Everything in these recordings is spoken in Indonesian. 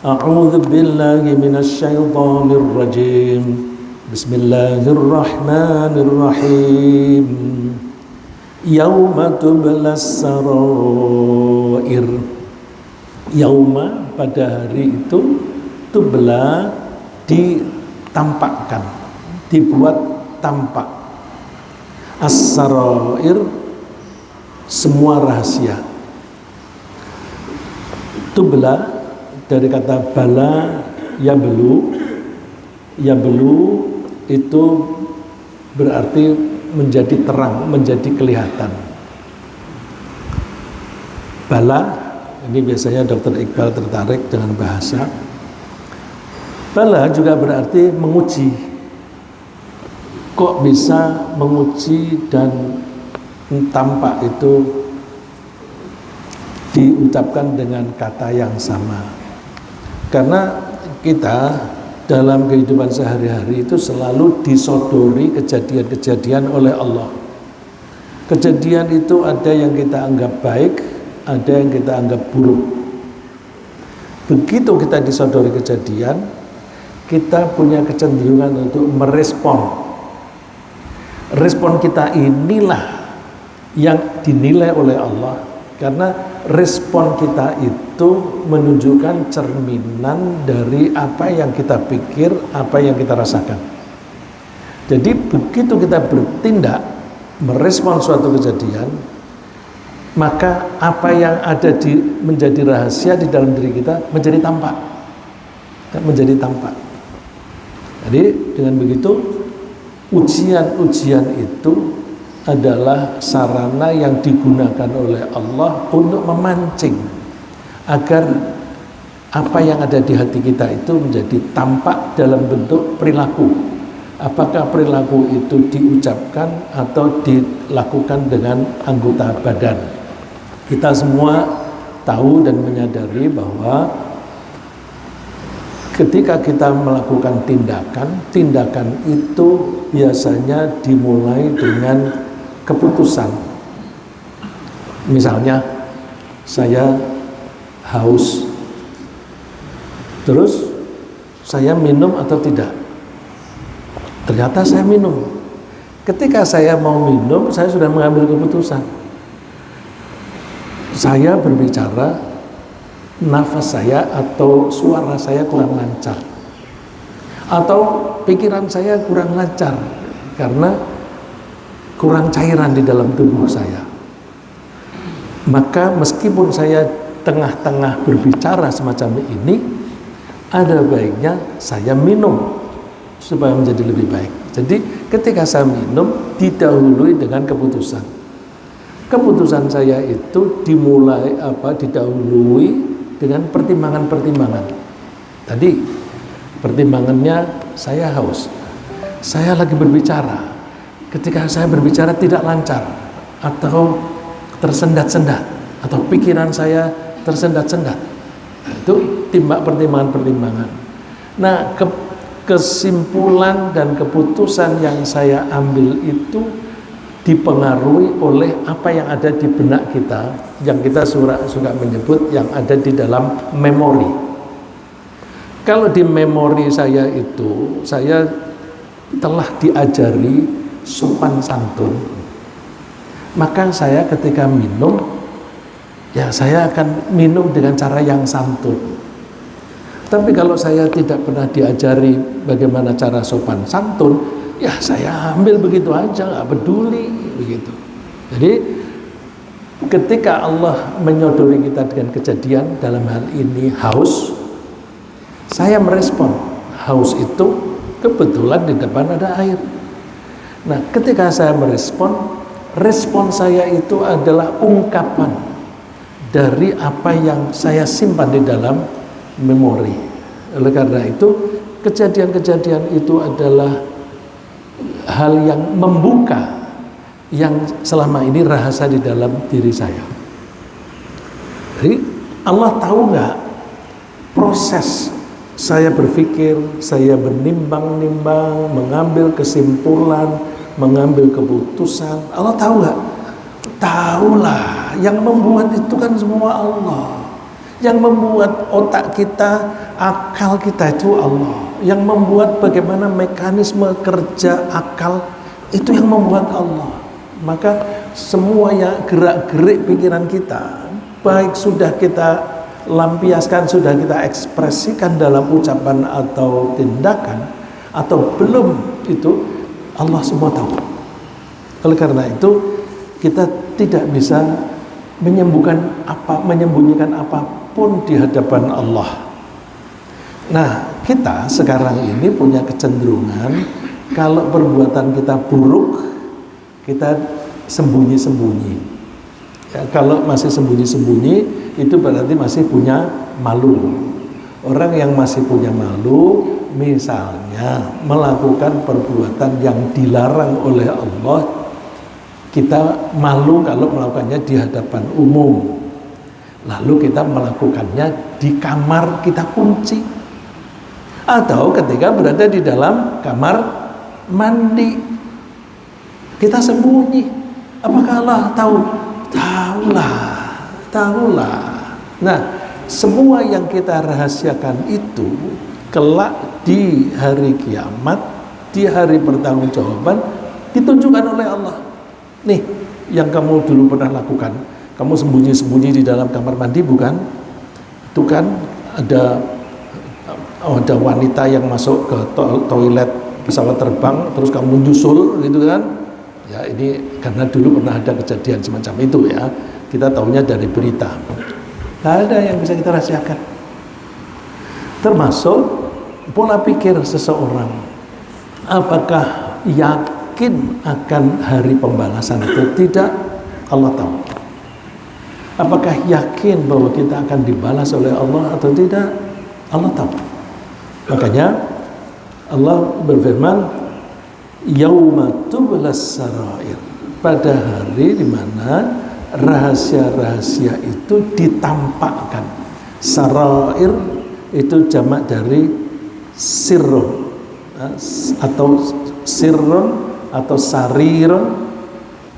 A'udzu billahi minasy syaithanir rajim. Bismillahirrahmanirrahim. Yauma tublas sarair. Yauma, pada hari itu, tubla, ditampakkan, dibuat tampak. As-sarair, semua rahasia. Tubla dari kata bala yablu. Yablu itu berarti menjadi terang, menjadi kelihatan. Bala, ini biasanya Dr. Iqbal tertarik dengan bahasa. Bala juga berarti menguji. Kok bisa menguji dan tampak itu diucapkan dengan kata yang sama? Karena kita dalam kehidupan sehari-hari itu selalu disodori kejadian-kejadian oleh Allah. Kejadian itu ada yang kita anggap baik, ada yang kita anggap buruk. Begitu kita disodori kejadian, kita punya kecenderungan untuk merespon. Respon kita inilah yang dinilai oleh Allah, karena respon kita itu menunjukkan cerminan dari apa yang kita pikir, apa yang kita rasakan. Jadi begitu kita bertindak merespon suatu kejadian, maka apa yang ada menjadi rahasia di dalam diri kita menjadi tampak. Menjadi tampak. Jadi dengan begitu ujian-ujian itu adalah sarana yang digunakan oleh Allah untuk memancing agar apa yang ada di hati kita itu menjadi tampak dalam bentuk perilaku. Apakah perilaku itu diucapkan atau dilakukan dengan anggota badan. Kita semua tahu dan menyadari bahwa ketika kita melakukan tindakan itu biasanya dimulai dengan keputusan. Misalnya saya haus, terus saya minum atau tidak? Ternyata saya minum. Ketika saya mau minum, saya sudah mengambil keputusan. Saya berbicara, nafas saya atau suara saya kurang lancar, atau pikiran saya kurang lancar karena kurang cairan di dalam tubuh saya. Maka meskipun saya tengah-tengah berbicara semacam ini, ada baiknya saya minum supaya menjadi lebih baik. Jadi ketika saya minum, didahului dengan keputusan. Keputusan saya itu didahului dengan pertimbangan-pertimbangan. Tadi pertimbangannya saya haus, saya lagi berbicara. Ketika saya berbicara tidak lancar atau tersendat-sendat atau pikiran saya tersendat-sendat, itu pertimbangan-pertimbangan. Nah, kesimpulan dan keputusan yang saya ambil itu dipengaruhi oleh apa yang ada di benak kita, yang kita suka menyebut yang ada di dalam memori. Kalau di memori saya itu, saya telah diajari sopan santun, maka saya ketika minum, ya saya akan minum dengan cara yang santun. Tapi kalau saya tidak pernah diajari bagaimana cara sopan santun, ya saya ambil begitu aja, nggak peduli begitu. Jadi ketika Allah menyodori kita dengan kejadian, dalam hal ini haus, saya merespon. Haus itu kebetulan di depan ada air. Nah, ketika saya merespon, respon saya itu adalah ungkapan dari apa yang saya simpan di dalam memori. Oleh karena itu, kejadian-kejadian itu adalah hal yang membuka yang selama ini rahasia di dalam diri saya. Jadi Allah tahu nggak proses saya berpikir, saya bernimbang-nimbang, mengambil kesimpulan, mengambil keputusan. Allah tahu nggak? Tahulah. Yang membuat itu kan semua Allah. Yang membuat otak kita, akal kita itu Allah. Yang membuat bagaimana mekanisme kerja akal itu yang membuat Allah. Maka semua yang gerak-gerik pikiran kita, baik sudah kita lampiaskan, sudah kita ekspresikan dalam ucapan atau tindakan, atau belum, itu Allah semua tahu. Oleh karena itu kita tidak bisa menyembunyikan apapun di hadapan Allah. Nah, kita sekarang ini punya kecenderungan kalau perbuatan kita buruk, kita sembunyi-sembunyi. Ya, kalau masih sembunyi-sembunyi, itu berarti masih punya malu. Orang yang masih punya malu, misalnya melakukan perbuatan yang dilarang oleh Allah, kita malu kalau melakukannya di hadapan umum. Lalu kita melakukannya di kamar, kita kunci. Atau ketika berada di dalam kamar mandi, kita sembunyi. Apakah Allah tahu? Tahulah. Nah, semua yang kita rahasiakan itu kelak di hari kiamat, di hari pertanggungjawaban, ditunjukkan oleh Allah. Nih, yang kamu dulu pernah lakukan, kamu sembunyi-sembunyi di dalam kamar mandi, bukan? Itu kan ada wanita yang masuk ke toilet pesawat terbang, terus kamu nyusul, gitu kan? Ya, ini karena dulu pernah ada kejadian semacam itu ya. Kita tahunya dari berita. Tidak ada yang bisa kita rahasiakan. Termasuk pola pikir seseorang. Apakah yakin akan hari pembalasan itu? Tidak, Allah tahu. Apakah yakin bahwa kita akan dibalas oleh Allah atau tidak? Allah tahu. Makanya Allah berfirman, yauma tublas sarair, pada hari di mana rahasia-rahasia itu ditampakkan. Sarair itu jamak dari sirrun atau sirrun atau sarirun.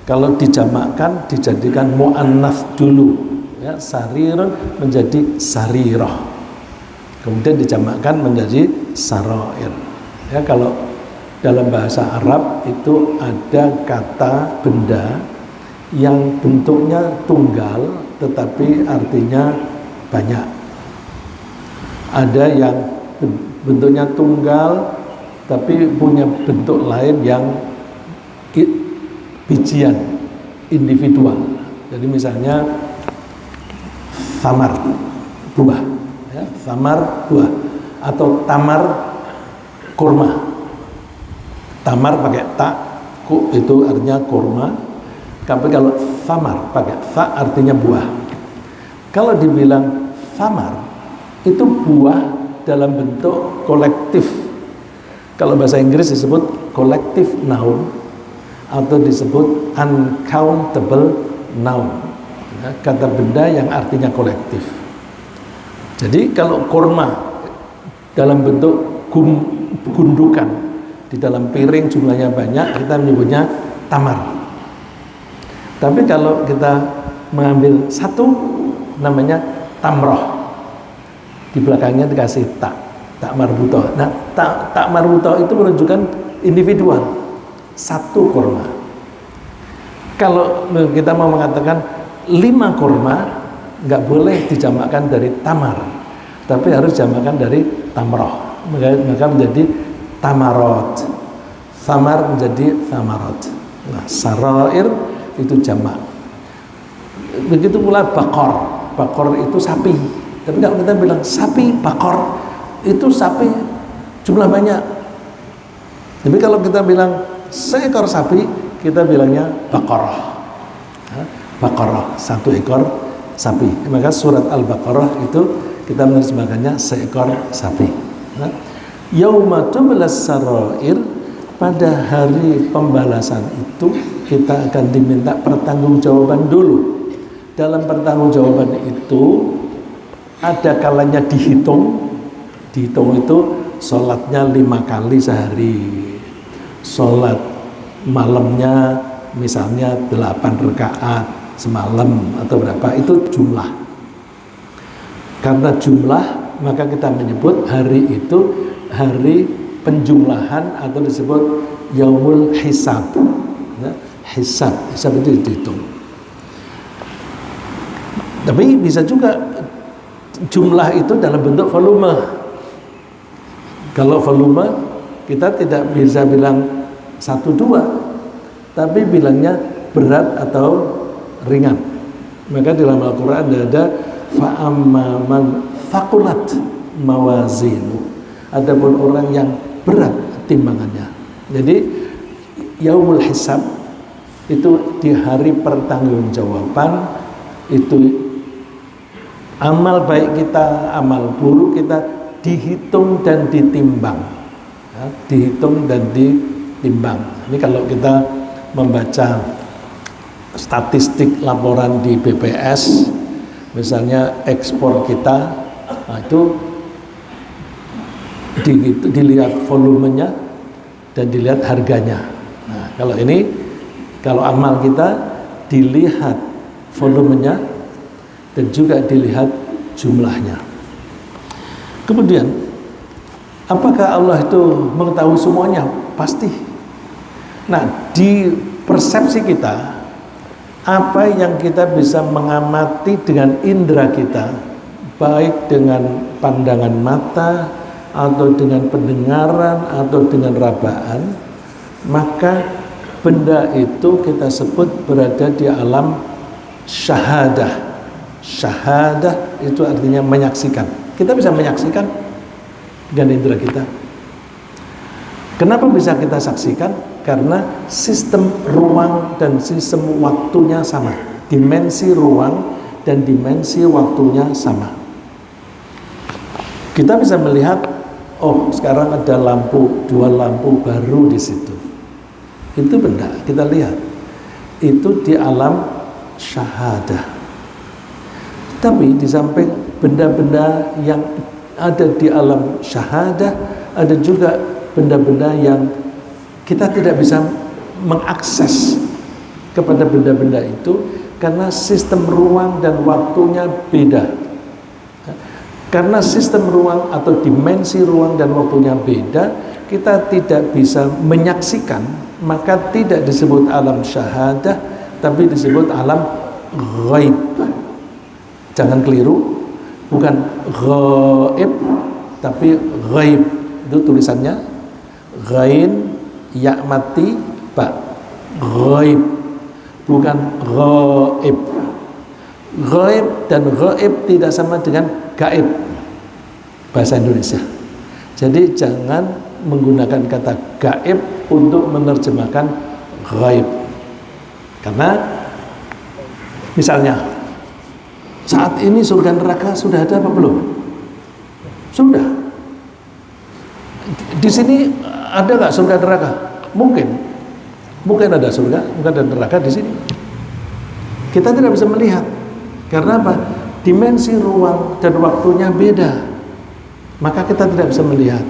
Kalau dijamakkan, dijadikan muannats dulu ya, sarirun menjadi sarirah, kemudian dijamakkan menjadi sarair ya. Kalau dalam bahasa Arab itu ada kata benda yang bentuknya tunggal tetapi artinya banyak. Ada yang bentuknya tunggal tapi punya bentuk lain yang bijian, individual. Jadi misalnya samar, buah ya, samar buah, atau tamar, kurma. Tamar pakai ta, ku itu artinya kurma. Tapi kalau samar pakai fa artinya buah. Kalau dibilang samar itu buah dalam bentuk kolektif. Kalau bahasa Inggris disebut collective noun atau disebut uncountable noun ya, kata benda yang artinya kolektif. Jadi kalau kurma dalam bentuk gundukan di dalam piring jumlahnya banyak, kita menyebutnya tamar. Tapi kalau kita mengambil satu, namanya tamroh. Di belakangnya dikasih tak marbutoh. Nah, tak marbutoh itu menunjukkan individual, satu kurma. Kalau kita mau mengatakan 5 kurma, nggak boleh dijamakkan dari tamar, tapi harus dijamakkan dari tamroh. Maka menjadi tamarot, samar menjadi tamarot. Nah, sarair itu jamak. Begitu pula bakor itu sapi. Tapi kalau kita bilang sapi bakor, itu sapi jumlah banyak. Tapi kalau kita bilang seekor sapi, kita bilangnya bakoroh. Bakoroh, satu ekor sapi. Maka surat Al-Baqarah itu kita menerjemahkannya seekor sapi. Yauma tublas sarair, pada hari pembalasan itu kita akan diminta pertanggungjawaban dulu. Dalam pertanggungjawaban itu ada kalanya dihitung itu sholatnya 5 kali sehari, sholat malamnya misalnya 8 rakaat semalam atau berapa, itu jumlah. Karena jumlah, maka kita menyebut hari itu hari penjumlahan atau disebut yaumul hisab. Nah, hisab itu dihitung. Tapi bisa juga jumlah itu dalam bentuk volume. Kalau volume kita tidak bisa bilang 1, 2, tapi bilangnya berat atau ringan. Maka di dalam Al-Quran ada fa'amma man thaqulat mawazinu. Adapun orang yang berat timbangannya. Jadi yaumul hisab itu di hari pertanggungjawaban, itu amal baik kita, amal buruk kita dihitung dan ditimbang. Ya, dihitung dan ditimbang. Ini kalau kita membaca statistik laporan di BPS, misalnya ekspor kita, nah itu dilihat volumenya dan dilihat harganya. Nah, kalau amal kita dilihat volumenya dan juga dilihat jumlahnya. Kemudian, apakah Allah itu mengetahui semuanya? Pasti. Nah, di persepsi kita, apa yang kita bisa mengamati dengan indera kita, baik dengan pandangan mata atau dengan pendengaran atau dengan rabaan, maka benda itu kita sebut berada di alam syahadah. Syahadah itu artinya menyaksikan. Kita bisa menyaksikan dengan indera kita. Kenapa bisa kita saksikan? Karena sistem ruang dan sistem waktunya sama. Dimensi ruang dan dimensi waktunya sama. Kita bisa melihat, oh sekarang ada lampu, 2 lampu baru di situ. Itu benda, kita lihat. Itu di alam syahadah. Tapi di samping benda-benda yang ada di alam syahadah, ada juga benda-benda yang kita tidak bisa mengakses kepada benda-benda itu karena sistem ruang dan waktunya beda. Karena sistem ruang atau dimensi ruang dan waktunya beda, kita tidak bisa menyaksikan, maka tidak disebut alam syahadah, tapi disebut alam ghaib. Jangan keliru, bukan ghaib, tapi ghaib. Itu tulisannya ghain ya mati ba, ghaib, bukan ghaib. Ghaib dan ghaib tidak sama dengan gaib bahasa Indonesia. Jadi jangan menggunakan kata gaib untuk menerjemahkan ghaib. Karena misalnya saat ini surga neraka sudah ada apa belum? Sudah. Di sini ada nggak surga neraka? Mungkin ada surga, mungkin ada neraka di sini. Kita tidak bisa melihat. Karena apa? Dimensi ruang dan waktunya beda. Maka kita tidak bisa melihat.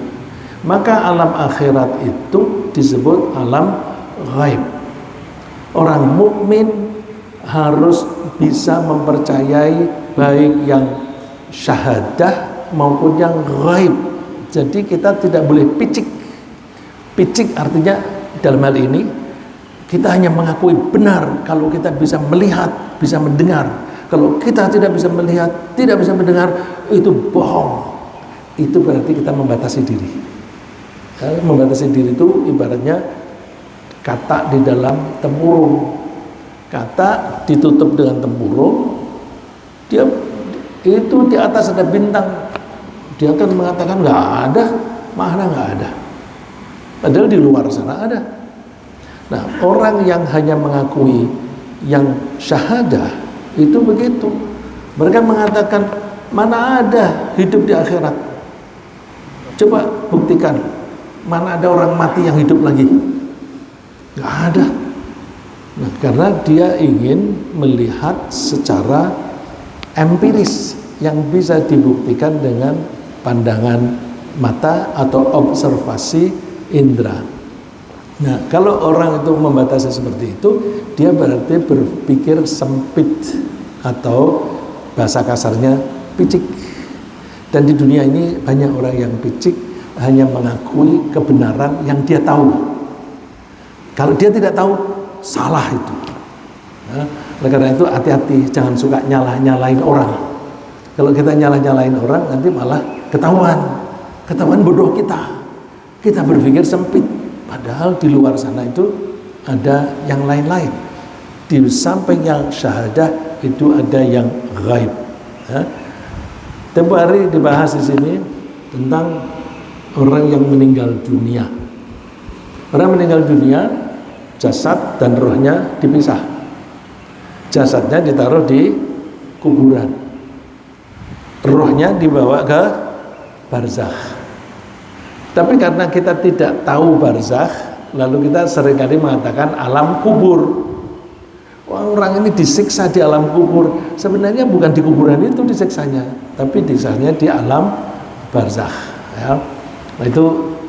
Maka alam akhirat itu disebut alam ghaib. Orang mukmin harus bisa mempercayai baik yang syahadah maupun yang ghaib. Jadi kita tidak boleh picik. Picik artinya dalam hal ini kita hanya mengakui benar kalau kita bisa melihat, bisa mendengar. Kalau kita tidak bisa melihat, tidak bisa mendengar, itu bohong. Itu berarti kita membatasi diri. Membatasi diri itu ibaratnya kata di dalam tempurung. Kata ditutup dengan tempurung, dia itu di atas ada bintang, dia akan mengatakan nggak ada, mana nggak ada, padahal di luar sana ada. Nah, orang yang hanya mengakui yang syahadah itu begitu, mereka mengatakan mana ada hidup di akhirat. Coba buktikan, mana ada orang mati yang hidup lagi? Nggak ada. Nah, karena dia ingin melihat secara empiris yang bisa dibuktikan dengan pandangan mata atau observasi indera. Nah, kalau orang itu membatasi seperti itu, dia berarti berpikir sempit atau bahasa kasarnya picik. Dan di dunia ini banyak orang yang picik, hanya mengakui kebenaran yang dia tahu. Kalau dia tidak tahu, salah itu. Ya, oleh karena itu hati-hati, jangan suka nyalah-nyalain orang. Kalau kita nyalah-nyalain orang, nanti malah ketahuan bodoh kita. Kita berpikir sempit, padahal di luar sana itu ada yang lain-lain. Di samping yang syahadah itu ada yang ghaib. Ya. Tempoh hari dibahas di sini tentang orang yang meninggal dunia. Orang meninggal dunia, jasad dan rohnya dipisah. Jasadnya ditaruh di kuburan, rohnya dibawa ke barzakh. Tapi karena kita tidak tahu barzakh, lalu kita seringkali mengatakan alam kubur. Orang ini disiksa di alam kubur. Sebenarnya bukan di kuburan itu disiksanya, tapi disiksanya di alam barzakh. Ya.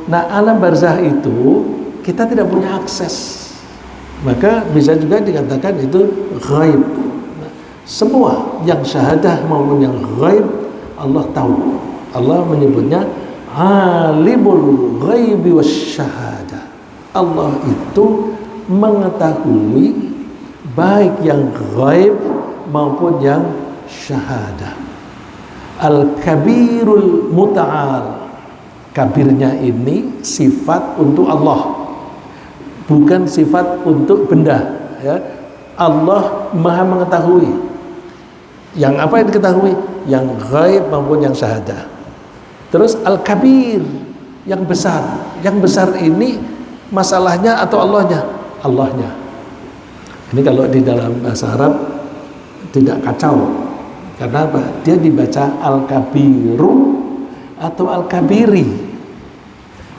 Nah, alam barzakh itu kita tidak punya akses. Maka bisa juga dikatakan itu ghaib. Nah, semua yang syahadah maupun yang ghaib Allah tahu. Allah menyebutnya alimul ghaibi wasyahadah. Allah itu mengetahui baik yang ghaib maupun yang syahadah. Al-kabirul muta'al. Kabirnya ini sifat untuk Allah, bukan sifat untuk benda. Ya. Allah maha mengetahui. Yang apa yang diketahui? Yang ghaib maupun yang syahadah. Terus al-kabir, yang besar. Yang besar ini masalahnya atau Allahnya? Allahnya. Ini kalau di dalam bahasa Arab tidak kacau. Karena apa? Dia dibaca al-kabiru atau al-kabiri.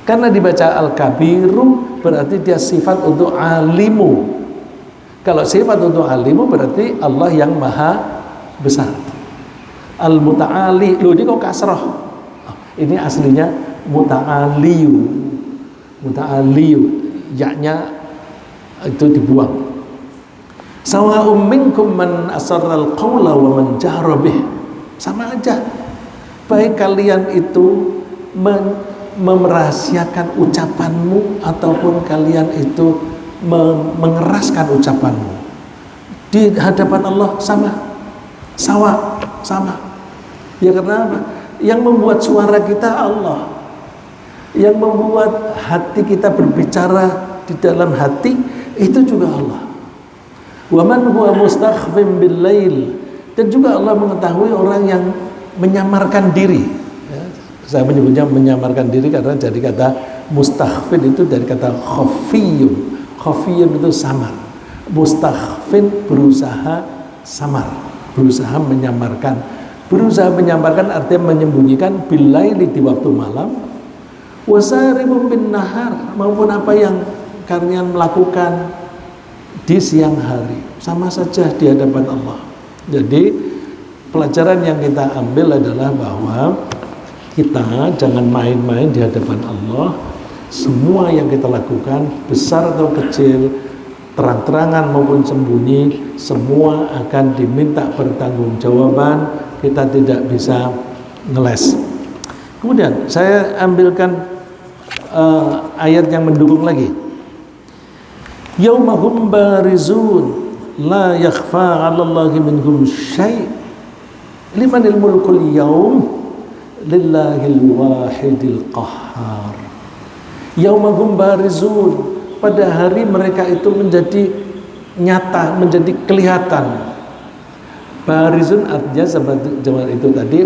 Karena dibaca al-kabiru berarti dia sifat untuk alimu. Kalau sifat untuk alimu berarti Allah yang maha besar. Al-muta'ali. Loh, ini kok kasrah? Ini aslinya muta'aliyu. Muta'aliyu. Ya-nya itu dibuang. Sawa'um minkum man asarral qawla wa man jahra bih. Sama aja. Baik kalian itu merahasiakan ucapanmu ataupun kalian itu mengeraskan ucapanmu. Di hadapan Allah sama. Ya karena apa? Yang membuat suara kita Allah. Yang membuat hati kita berbicara di dalam hati itu juga Allah. Wa man huwa mustakhfim bil lail. Dan juga Allah mengetahui orang yang menyamarkan diri. Ya, saya menyebutnya menyamarkan diri karena dari kata mustakhfin itu dari kata khafiyun. Khafiyun itu samar. Mustakhfin berusaha samar, berusaha menyamarkan. Berusaha menyamarkan artinya menyembunyikan bil laili di waktu malam. Wasaribun bin nahar, maupun apa yang kalian melakukan di siang hari, sama saja di hadapan Allah. Jadi pelajaran yang kita ambil adalah bahwa kita jangan main-main di hadapan Allah. Semua yang kita lakukan, besar atau kecil, terang-terangan maupun sembunyi, semua akan diminta pertanggungjawaban. Kita tidak bisa ngeles. Kemudian saya ambilkan ayat yang mendukung lagi. Yaumahum barizun la yakhfa 'ala Allahi minhum syai'. Limanil mulkul yaum lillahil wahidil qahhar. Yaumahum barizun, pada hari mereka itu menjadi nyata, menjadi kelihatan. Barizun artinya seperti itu tadi,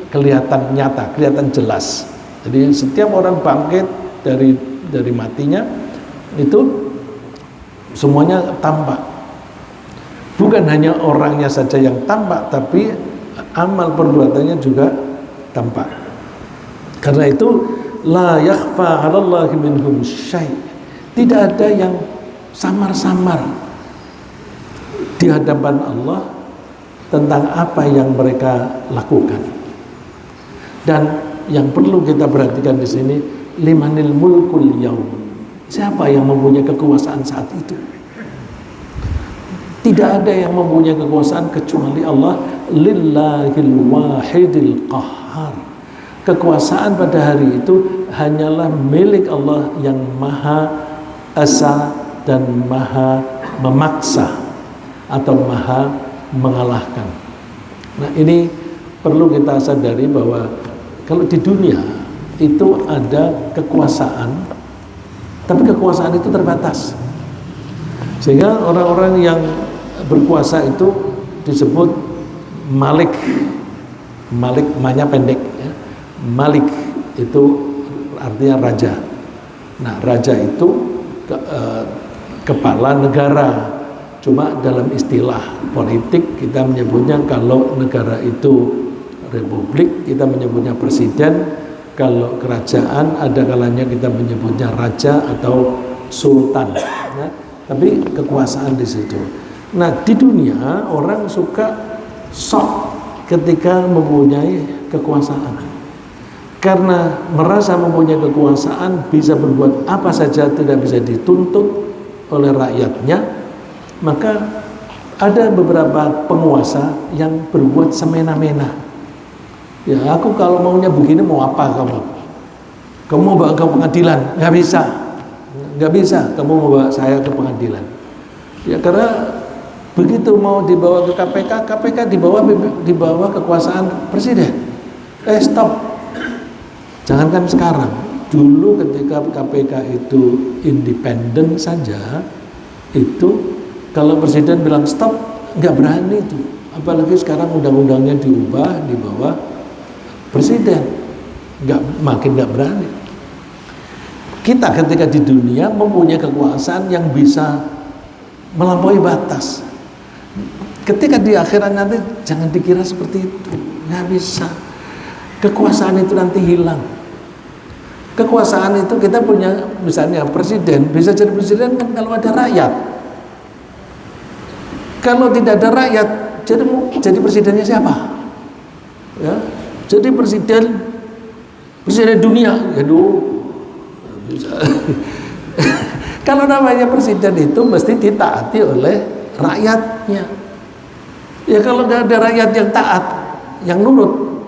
kelihatan nyata, kelihatan jelas. Jadi setiap orang bangkit dari matinya itu semuanya tampak. Bukan hanya orangnya saja yang tampak, tapi amal perbuatannya juga tampak. Karena itu la yakhfa 'alallahi minhum syai'. Tidak ada yang samar-samar di hadapan Allah tentang apa yang mereka lakukan. Dan yang perlu kita perhatikan di sini, limanil mulkul yaum. Siapa yang mempunyai kekuasaan saat itu? Tidak ada yang mempunyai kekuasaan kecuali Allah. Lillahil wahidil qahhar. Kekuasaan pada hari itu hanyalah milik Allah yang Maha Esa dan Maha memaksa atau Maha mengalahkan. Nah, ini perlu kita sadari bahwa kalau di dunia itu ada kekuasaan, tapi kekuasaan itu terbatas. Sehingga orang-orang yang berkuasa itu disebut malik. Malik maknanya pendek ya. Malik itu artinya raja. Nah, raja itu kepala negara. Cuma dalam istilah politik kita menyebutnya, kalau negara itu republik kita menyebutnya presiden, kalau kerajaan ada kalanya kita menyebutnya raja atau sultan ya. Tapi kekuasaan di situ. Nah, di dunia orang suka shock ketika mempunyai kekuasaan. Karena merasa mempunyai kekuasaan, bisa berbuat apa saja, tidak bisa dituntut oleh rakyatnya, maka ada beberapa penguasa yang berbuat semena-mena. Ya, aku kalau maunya begini, mau apa kamu? Kamu mau bawa ke pengadilan? Nggak bisa. Nggak bisa kamu mau bawa saya ke pengadilan. Ya, karena begitu mau dibawa ke KPK, KPK dibawa kekuasaan presiden. Stop. Jangankan sekarang, dulu ketika KPK itu independen saja, itu kalau presiden bilang stop, nggak berani itu. Apalagi sekarang undang-undangnya diubah di bawah presiden, makin nggak berani. Kita ketika di dunia mempunyai kekuasaan yang bisa melampaui batas. Ketika di akhirat nanti jangan dikira seperti itu, nggak bisa. Kekuasaan itu nanti hilang. Kekuasaan itu kita punya, misalnya presiden, bisa jadi presiden kan kalau ada rakyat. Kalau tidak ada rakyat, jadi presidennya siapa? Ya, jadi presiden dunia, bisa. Kalau namanya presiden itu mesti ditaati oleh rakyatnya. Ya, kalau nggak ada rakyat yang taat, yang nurut,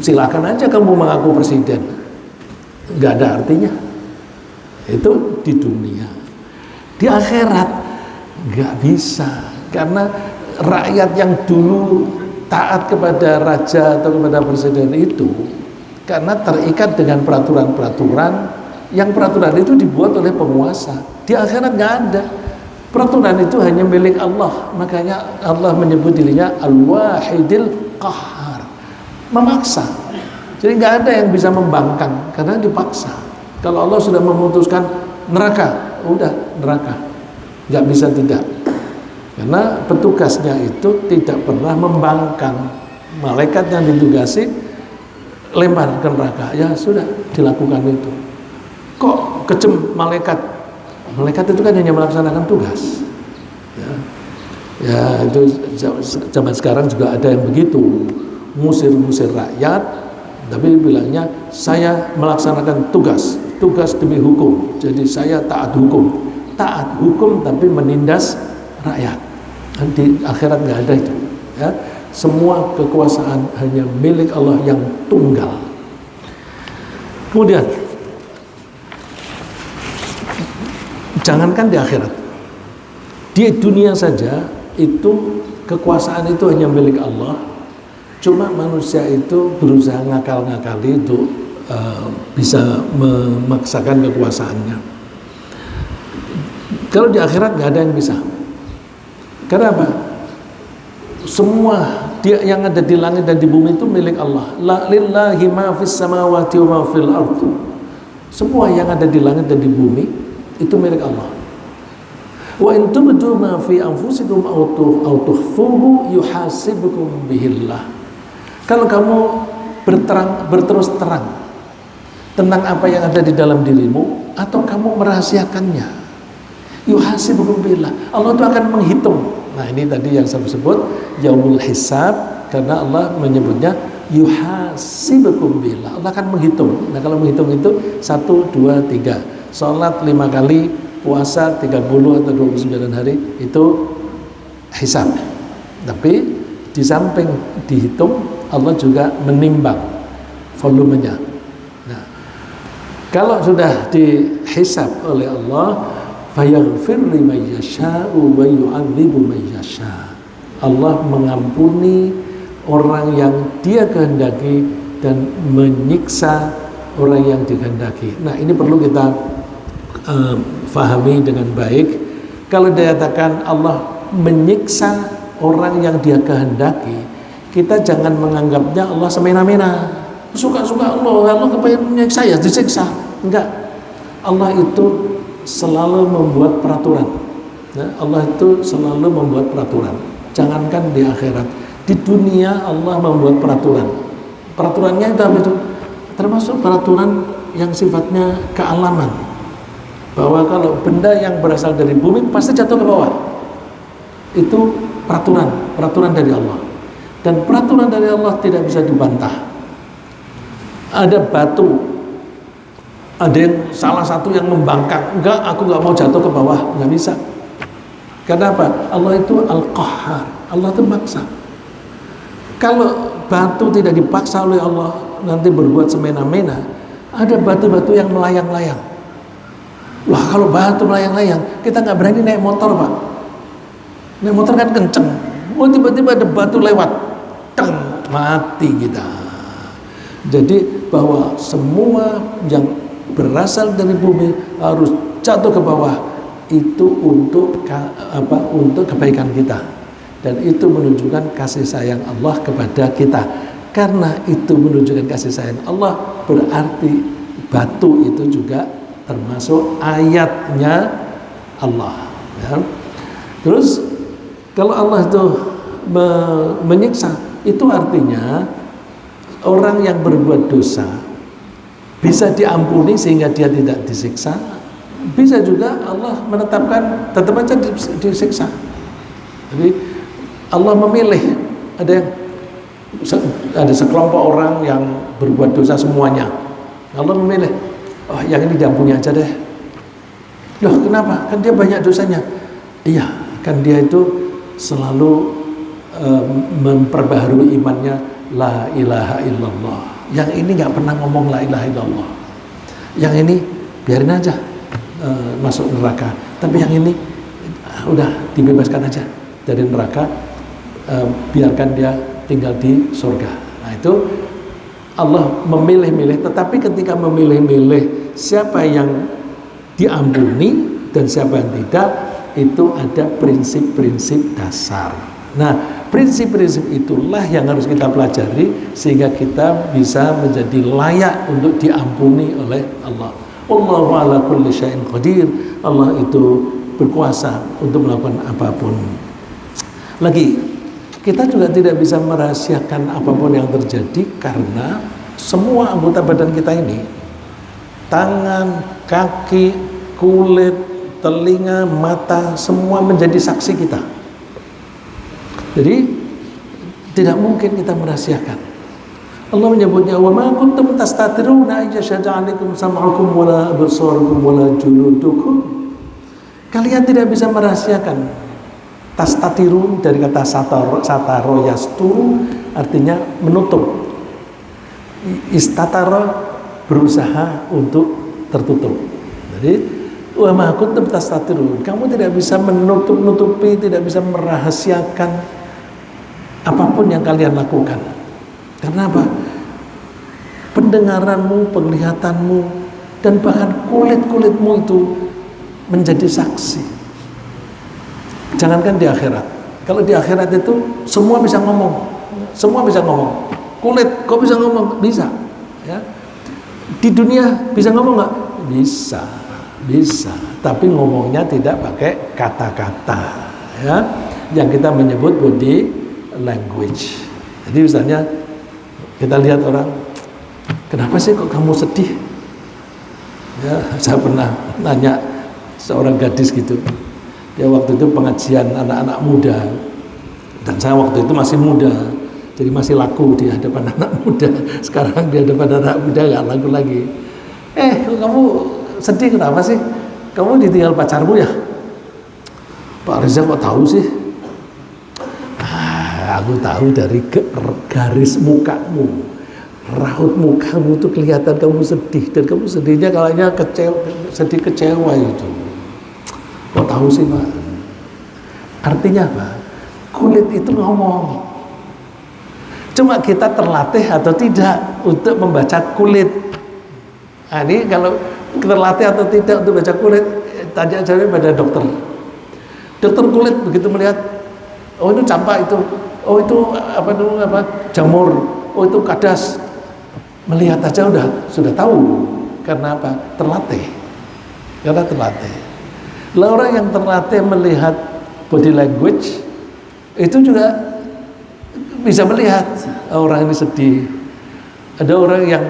silakan aja kamu mengaku presiden, nggak ada artinya. Itu di dunia. Di akhirat nggak bisa, karena rakyat yang dulu taat kepada raja atau kepada presiden itu karena terikat dengan peraturan-peraturan, yang peraturan itu dibuat oleh penguasa. Di akhirat nggak ada. Peraturan itu hanya milik Allah. Makanya Allah menyebut dirinya Al-Wahidil Qahhar, memaksa. Jadi nggak ada yang bisa membangkang karena dipaksa. Kalau Allah sudah memutuskan neraka, udah neraka, nggak bisa tidak. Karena petugasnya itu tidak pernah membangkang. Malaikat yang ditugasi lempar ke neraka, ya sudah dilakukan itu. Kok kejem malaikat? Malaikat itu kan hanya melaksanakan tugas. Ya itu zaman sekarang juga ada yang begitu, ngusir rakyat, tapi bilangnya saya melaksanakan tugas demi hukum. Jadi saya taat hukum tapi menindas rakyat. Di akhirat nggak ada itu. Ya, semua kekuasaan hanya milik Allah yang tunggal. Kemudian jangankan di akhirat, di dunia saja itu kekuasaan itu hanya milik Allah. Cuma manusia itu berusaha ngakal-ngakali untuk bisa memaksakan kekuasaannya. Kalau di akhirat nggak ada yang bisa. Karena apa? Semua yang ada di langit dan di bumi itu milik Allah. La lillahi ma fis samawati wa ma fil ardh. Semua yang ada di langit dan di bumi itu milik Allah. Wa in tubdu ma fi anfusikum aw tukhfuhu yuhasibukum bihillah. Kalau kamu berterus terang tentang apa yang ada di dalam dirimu atau kamu merahasiakannya, yuhasibukum bihillah, Allah itu akan menghitung. Nah, ini tadi yang saya sebut yaumul hisab, karena Allah menyebutnya yuhasibukum bihillah, Allah akan menghitung. Nah, kalau menghitung itu 1, 2, 3, sholat 5 kali, puasa 30 atau 29 hari, itu hisab. Tapi di samping dihitung, Allah juga menimbang. volumenya. Nah, kalau sudah dihisab oleh Allah, fayaghfir liman yasha'u wa yu'adzibu man yasha'. Allah mengampuni orang yang Dia kehendaki dan menyiksa orang yang dikehendaki. Nah, ini perlu kita fahami dengan baik. Kalau dikatakan Allah menyiksa orang yang Dia kehendaki, kita jangan menganggapnya Allah semena-mena. Suka-suka Allah kepengen menyiksa ya disiksa. Enggak. Allah itu selalu membuat peraturan. Nah, Allah itu selalu membuat peraturan. Jangankan di akhirat, di dunia Allah membuat peraturan. Peraturannya itu apa itu? Termasuk peraturan yang sifatnya kealaman. Bahwa kalau benda yang berasal dari bumi pasti jatuh ke bawah. Itu peraturan dari Allah. Dan peraturan dari Allah tidak bisa dibantah. Ada batu, ada yang salah satu yang membangkang, enggak, aku enggak mau jatuh ke bawah, enggak bisa. Karena apa? Allah itu Al-Qahhar, Allah itu maksa. Kalau batu tidak dipaksa oleh Allah nanti berbuat semena-mena, ada batu-batu yang melayang-layang. Wah, kalau batu melayang-layang, kita nggak berani naik motor, Pak. Naik motor kan kenceng. Oh, tiba-tiba ada batu lewat, teng, mati kita. Jadi bahwa semua yang berasal dari bumi harus jatuh ke bawah, itu untuk kebaikan kita. Dan itu menunjukkan kasih sayang Allah kepada kita. Karena itu menunjukkan kasih sayang Allah, berarti batu itu juga termasuk ayatnya Allah, ya. Terus kalau Allah itu menyiksa, itu artinya orang yang berbuat dosa bisa diampuni sehingga dia tidak disiksa. Bisa juga Allah menetapkan tetap aja disiksa. Jadi Allah memilih, ada sekelompok orang yang berbuat dosa semuanya. Allah memilih, oh yang ini diampuni aja deh. Loh kenapa? Kan dia banyak dosanya. Iya, kan dia itu selalu memperbaharui imannya, la ilaha illallah. Yang ini nggak pernah ngomong la ilaha illallah. Yang ini biarin aja masuk neraka. Tapi yang ini udah dibebaskan aja dari neraka, biarkan dia tinggal di surga. Nah itu Allah memilih-milih. Tetapi ketika memilih-milih siapa yang diampuni dan siapa yang tidak, itu ada prinsip-prinsip dasar. Nah, prinsip-prinsip itulah yang harus kita pelajari sehingga kita bisa menjadi layak untuk diampuni oleh Allah. Wallahu ala kulli syai'in qadir. Allah itu berkuasa untuk melakukan apapun. Lagi, kita juga tidak bisa merahasiakan apapun yang terjadi karena semua anggota badan kita ini, tangan, kaki, kulit, telinga, mata, semua menjadi saksi kita. Jadi tidak mungkin kita merahasiakan. Allah menyebutnya, wa ma kuntum tastatiruna ayyashhadu 'alaikum sam'ukum wala absarukum wala juludukum. Kalian tidak bisa merahasiakan. Tastatirun dari kata sataro yasturu, artinya menutup. Istataro berusaha untuk tertutup. Jadi wa ma kuntum tastatirun, kamu tidak bisa menutup-nutupi, tidak bisa merahasiakan apapun yang kalian lakukan. Karena apa? Pendengaranmu, penglihatanmu, dan bahkan kulit-kulitmu itu menjadi saksi. Jangankan di akhirat. Kalau di akhirat itu semua bisa ngomong. Semua bisa ngomong. Kulit kok bisa ngomong? Bisa. Ya. Di dunia bisa ngomong nggak? Bisa. Bisa. Tapi ngomongnya tidak pakai kata-kata. Ya. Yang kita menyebut body language. Jadi misalnya kita lihat orang, kenapa sih kok kamu sedih? Ya, saya pernah nanya seorang gadis gitu. Ya waktu itu pengajian anak-anak muda, dan saya waktu itu masih muda, jadi masih laku di hadapan anak muda. Sekarang di hadapan anak muda nggak laku lagi. Kamu sedih kenapa sih? Kamu ditinggal pacarmu ya? Pak Reza kok tahu sih? Aku tahu dari garis mukamu. raut mukamu tuh kelihatan kamu sedih, dan kamu sedihnya kalanya sedih kecewa itu. Kok tahu sih Pak? Artinya apa? Kulit itu ngomong. Cuma kita terlatih atau tidak untuk membaca kulit. Nah, ini kalau terlatih atau tidak untuk baca kulit, tanya aja pada dokter. Dokter kulit begitu melihat, oh itu campak itu, oh itu apa jamur, oh itu kadas. Melihat aja sudah tahu. Karena apa? Terlatih. Karena terlatih. Lah orang yang terlatih melihat body language itu juga bisa melihat orang ini sedih. Ada orang yang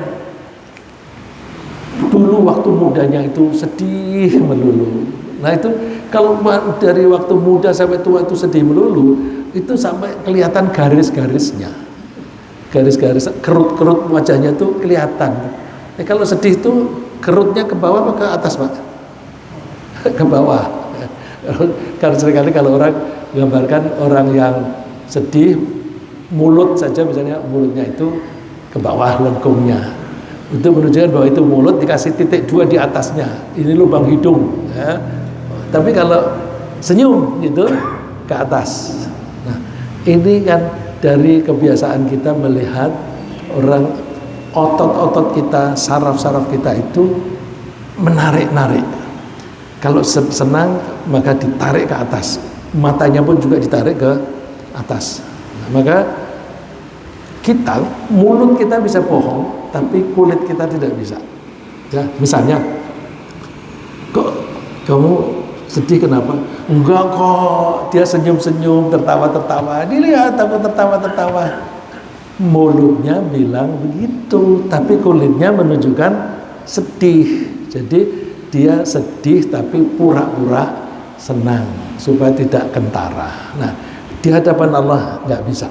dulu waktu mudanya itu sedih melulu. Nah itu kalau dari waktu muda sampai tua itu sedih melulu, itu sampai kelihatan garis-garisnya, garis-garis kerut-kerut wajahnya itu kelihatan. Kalau sedih itu kerutnya ke bawah apa ke atas Pak? Ke bawah. Karena seringkali kalau orang gambarkan orang yang sedih, mulut saja misalnya, mulutnya itu ke bawah lengkungnya, untuk menunjukkan bahwa itu mulut dikasih titik 2 di atasnya, ini lubang hidung ya. Tapi kalau senyum itu ke atas. Nah ini kan dari kebiasaan kita melihat orang, otot-otot kita, saraf-saraf kita itu menarik-narik. Kalau senang maka ditarik ke atas, matanya pun juga ditarik ke atas. Maka kita, mulut kita bisa bohong, tapi kulit kita tidak bisa. Ya, misalnya, kok kamu sedih kenapa? Enggak kok, dia senyum-senyum, tertawa-tertawa. Dilihat aku tertawa-tertawa. Mulutnya bilang begitu, tapi kulitnya menunjukkan sedih. Jadi dia sedih tapi pura-pura senang supaya tidak kentara. Nah, di hadapan Allah nggak bisa,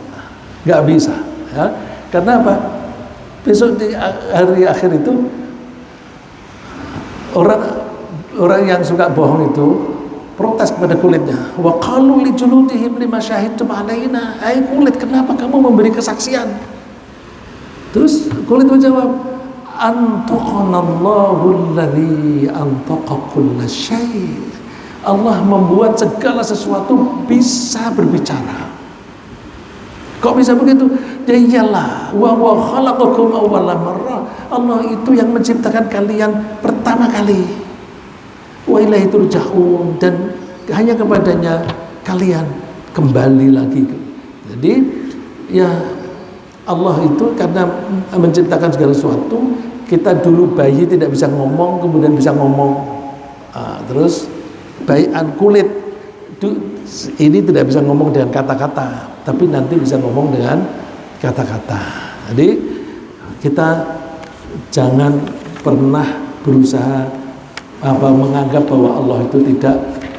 ya. Karena apa? Besok di hari akhir itu orang yang suka bohong itu protes kepada kulitnya. Wa qalu li juludihim lima syahidtum alaina. Hai kulit, kenapa kamu memberi kesaksian? Terus kulit menjawab, antaqanallahu alladzi antaqa kulla syai'. Allah membuat segala sesuatu bisa berbicara. Kok bisa begitu? Ya iyalah, wa khalaqakum awwala marrah. Allah itu yang menciptakan kalian pertama kali. Wa ilaihi turja'un, dan hanya kepadanya kalian kembali lagi. Jadi ya Allah itu karena menciptakan segala sesuatu. Kita dulu bayi tidak bisa ngomong, kemudian bisa ngomong. Terus bayian kulit ini tidak bisa ngomong dengan kata-kata, tapi nanti bisa ngomong dengan kata-kata. Jadi kita jangan pernah berusaha menganggap bahwa Allah itu tidak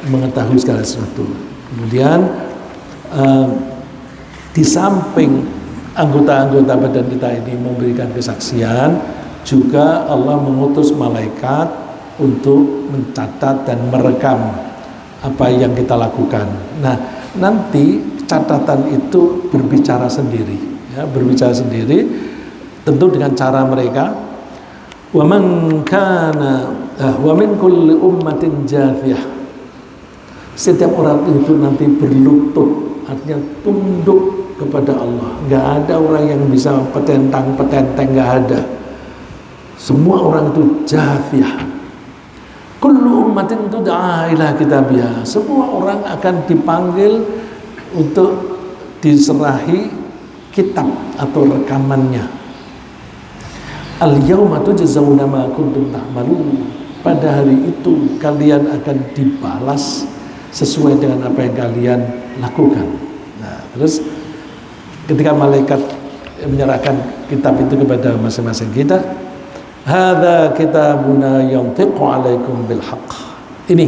mengetahui segala sesuatu. Kemudian di samping anggota-anggota badan kita ini memberikan kesaksian, juga Allah mengutus malaikat untuk mencatat dan merekam apa yang kita lakukan. Nah, nanti catatan itu berbicara sendiri, ya, berbicara sendiri, tentu dengan cara mereka. Wa man kana wa min kulli ummatin jathiyah. Setiap orang itu nanti berlutut, artinya tunduk kepada Allah. Nggak ada orang yang bisa petentang-petenteng, nggak ada. Semua orang itu jathiyah. Kullu ummatin tud'a ila kitabiha. Semua orang akan dipanggil untuk diserahi kitab atau rekamannya. Al-yawma tujzauna ma kuntum ta'malun. Pada hari itu kalian akan dibalas sesuai dengan apa yang kalian lakukan. Nah, terus ketika malaikat menyerahkan kitab itu kepada masing-masing kita, hadza kitabuna yantiqu 'alaikum bil haqq. Ini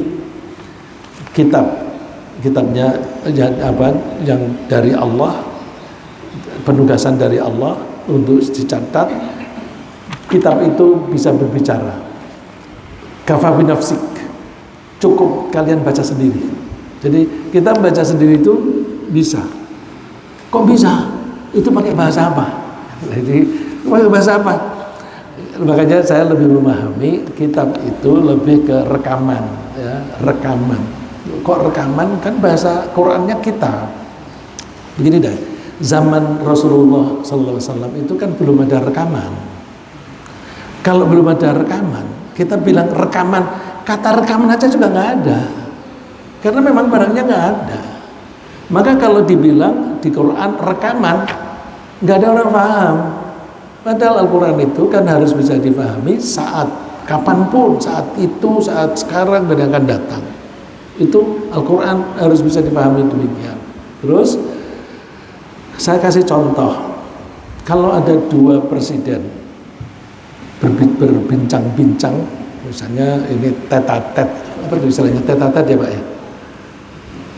kitabnya yang dari Allah, penugasan dari Allah untuk dicatat. Kitab itu bisa berbicara. Kafa bi nafsik, cukup kalian baca sendiri. Jadi kita baca sendiri itu bisa. Kok bisa? Itu pakai bahasa apa? Jadi Pakai bahasa apa? Makanya saya lebih memahami kitab itu lebih ke rekaman, ya, rekaman. Kok rekaman? Kan bahasa Qur'annya kitab. Begini dah, zaman Rasulullah SAW itu kan belum ada rekaman. Kalau belum ada rekaman, kita bilang rekaman, kata rekaman aja juga nggak ada, karena memang barangnya nggak ada. Maka kalau dibilang di Quran rekaman, nggak ada orang paham. Padahal Al-Quran itu kan harus bisa dipahami saat kapanpun, saat itu, saat sekarang dan yang akan datang. Itu Al-Quran harus bisa dipahami demikian. Terus saya kasih contoh, kalau ada dua presiden berbincang-bincang, misalnya ini tete-a-tete, apa itu istilahnya tete-a-tete ya Pak ya?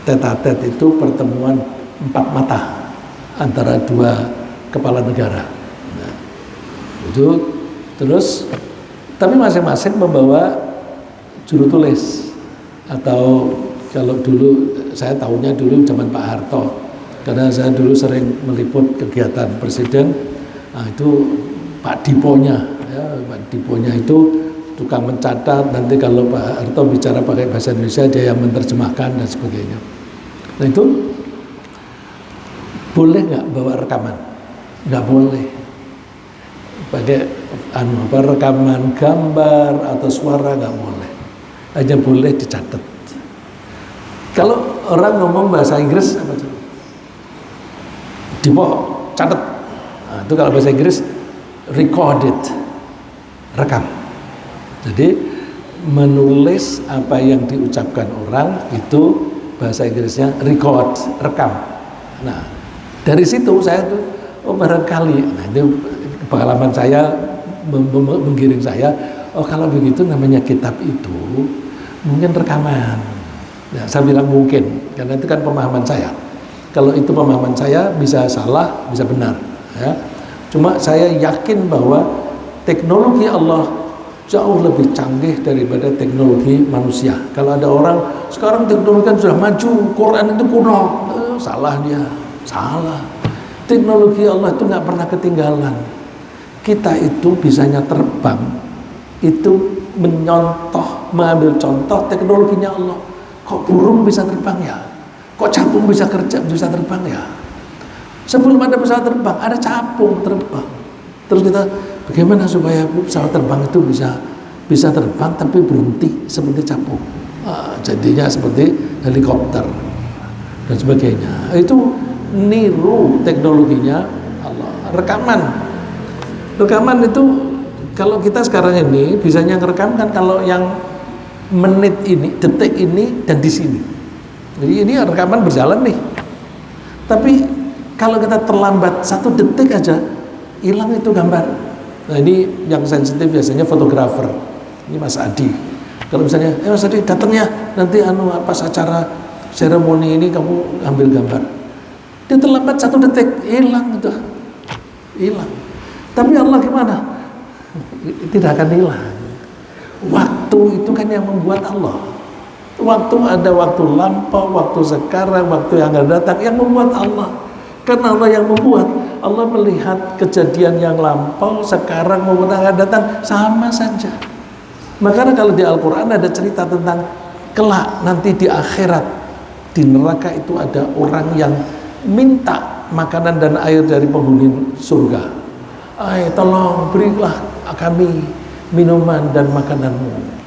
Tete-a-tete itu pertemuan empat mata antara dua kepala negara. Nah, itu terus, tapi masing-masing membawa juru tulis, atau kalau dulu saya tahunya dulu zaman Pak Harto, karena saya dulu sering meliput kegiatan presiden. Nah, itu Pak Diponya, ya, Pak Diponya itu tukang mencatat, nanti kalau Pak Harto bicara pakai bahasa Indonesia dia yang menerjemahkan dan sebagainya. Nah itu boleh nggak bawa rekaman? Nggak boleh. Pakai rekaman gambar atau suara nggak boleh. Hanya boleh dicatat. Kalau orang ngomong bahasa Inggris apa itu? Dipo, catat. Nah, itu kalau bahasa Inggris recorded, rekam. Jadi menulis apa yang diucapkan orang itu bahasa Inggrisnya record, rekam. Nah, dari situ saya tuh barangkali, nah itu pengalaman saya menggiring saya, kalau begitu namanya kitab itu mungkin rekaman. Nah, saya bilang mungkin, karena itu kan pemahaman saya. Kalau itu pemahaman saya bisa salah, bisa benar. Ya. Cuma saya yakin bahwa teknologi Allah jauh lebih canggih daripada teknologi manusia. Kalau ada orang sekarang teknologi kan sudah maju, Quran itu kuno, salah dia, salah. Teknologi Allah itu nggak pernah ketinggalan. Kita itu bisanya terbang, itu mengambil contoh teknologinya Allah. Kok burung bisa terbang ya? Kok capung bisa terbang ya? Sebelum ada pesawat terbang, ada capung terbang. Terus kita bagaimana supaya pesawat terbang itu bisa terbang tapi berhenti seperti capung? Jadinya seperti helikopter dan sebagainya. Itu niru teknologinya Allah. Rekaman itu kalau kita sekarang ini bisanya ngerekam kan kalau yang menit ini, detik ini dan di sini. Jadi ini rekaman berjalan nih. Tapi kalau kita terlambat 1 detik aja, hilang itu gambar. Nah ini yang sensitif biasanya fotografer. Ini Mas Adi. Kalau misalnya, Mas Adi datang ya, nanti pas acara seremoni ini kamu ambil gambar. Dia terlambat 1 detik, hilang itu, hilang. Tapi Allah gimana? Tidak akan hilang. Waktu itu kan yang membuat Allah. Waktu ada waktu lampau, waktu sekarang, waktu yang akan datang, yang membuat Allah. Karena Allah yang membuat. Allah melihat kejadian yang lampau, sekarang maupun akan datang sama saja. Makanya kalau di Al-Quran ada cerita tentang kelak nanti di akhirat, di neraka itu ada orang yang minta makanan dan air dari penghuni surga. Tolong berilah kami minuman dan makananmu.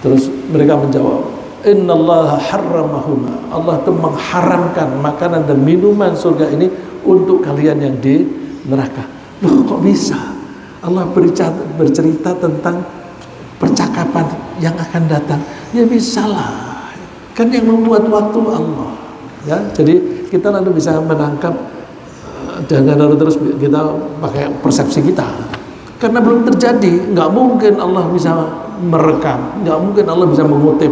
Terus mereka menjawab, Innallaha harramahuma. Allah itu mengharamkan makanan dan minuman surga ini untuk kalian yang di neraka. Loh kok bisa? Allah bercerita tentang percakapan yang akan datang. Ya bisa lah. Kan yang membuat waktu Allah. Ya, jadi kita lalu bisa menangkap, jangan lalu terus kita pakai persepsi kita. Karena belum terjadi, nggak mungkin Allah bisa merekam, nggak mungkin Allah bisa mengutip.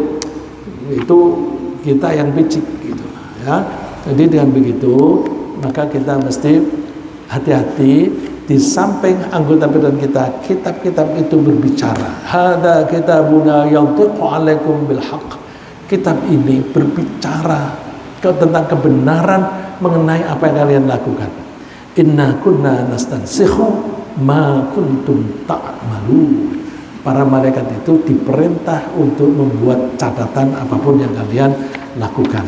Itu kita yang picik gitu ya. Jadi dengan begitu maka kita mesti hati-hati. Di samping anggota badan kita, kitab-kitab itu berbicara. Hada kitabuna yantiqu 'alaikum bil haqq. Kitab ini berbicara tentang kebenaran mengenai apa yang kalian lakukan. Inna kunna nastansikhu ma kuntum ta'malun. Para malaikat itu diperintah untuk membuat catatan apapun yang kalian lakukan.